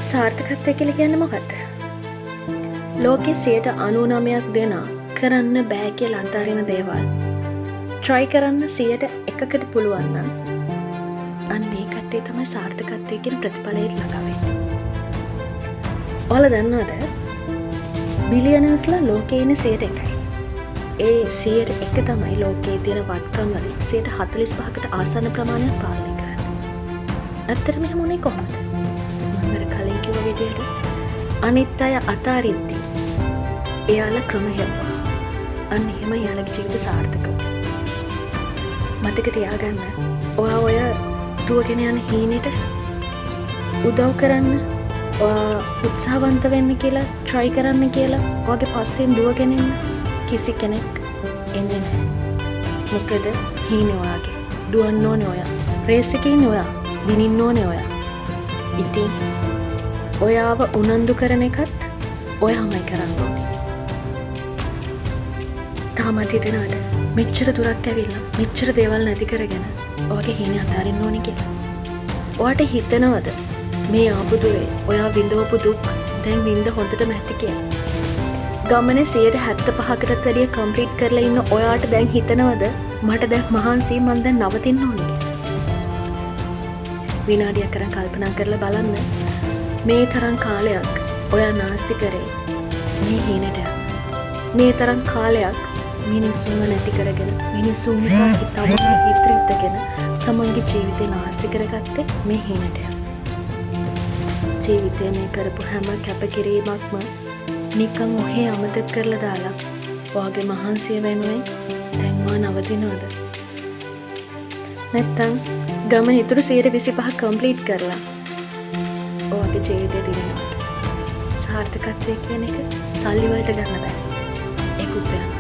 සාර්ථකත්වය කියලා කියන්නේ මොකක්ද? ලෝකේ 99% දෙනා කරන්න බෑ කියලා අත්හරින දේවල් try කරන්න 100%කට පුළුවන් නම් අන්න ඒ කට්ටිය තමයි සාර්ථකත්වය කියන ප්‍රතිඵලයට ළඟා වෙන්නේ. ඔයාලා දන්නවද? බිලියනර්ස්ලා ලෝකේ ඉන්නේ 100%යි. ඒ 101 තමයි ලෝකයේ තියෙන වත්කම් වලින් 45%කට ආසන්න ප්‍රමාණයක් පාලනය කරන්නේ. ඇත්තටම එහෙම උනේ කොහොමද? කලින් කිව්ව විදියට අනිත් අය අතාරිද්දී එයාලා ක්‍රම හෙව්වා. අන්න එහෙම එයාලගේ ජීවිත සාර්ථක වුණා. මතක තියාගන්න ඔයා ඔය දුවගෙන යන හීනෙට උදව් කරන්න උත්සාහවන්ත වෙන්න කියලා try කරන්න කියලා ඔයාගේ පස්සෙන් දුවගෙන එන්න කිසි කෙනෙක් එන්නේ නැහැ. මොකද හීනේ ඔයාගේ. දුවන්න ඕනේ ඔයා. රේස් එකේ ඉන්නේ ඔයා. විනින්න ඕනේ ඔයා. ඉතින් ඔයාව උනන්දු කරන එකත් ඔයාමයි කරන්න ඕනේ. තාමත් හිතනවාද මෙච්චර දුරක් ඇවිල්ලා මෙච්චර දේවල් නැති කරගෙන ඔයාගේ හීනේ අතාරින්න ඕනේ කියලා? ඔයාට හිතනවද මේ ආපු දුරේ ඔයා විඳවපු දුක් දැන් විඳ හොඳට නැති කියලා? ගමනේ 75%කටත් වැඩිය කම්ප්ලීට් කරලා ඉන්න ඔයාට දැන් හිතනවද මට දැන් මහන්සි මන් දැන් නවතින්න ඕනේ කියලා? විනාඩියක් කරන් කල්පනා කරලා බලන්න. මේ තරම් කාලයක් ඔයා නාස්ති කරේ මේ හීනට. මේ තරම් කාලයක් මිනිස්සුන්ව නැති කරගෙන මිනිස්සුන් නිසා හිතගෙන තමන්ගේ ජීවිතේ නාස්ති කරගත්තේ මේ හීනට. ජීවිතේ මේ කරපු හැම කැපකිරීමක්ම නිකන් ඔහේ අමතක කරලා දාලා ඔයාගේ මහන්සිය වෙනුවෙන් දැන් මා නවතිනවද? නැත්තම් ගමන ඉතුරු 125 කම්ප්ලීට් කරලා ඔයාගේ ජීවිතේ දිනනවා. සාර්ථකත්වය කියන එක සල්ලි වලට ගන්න බෑ. ඒකුත් යනවා.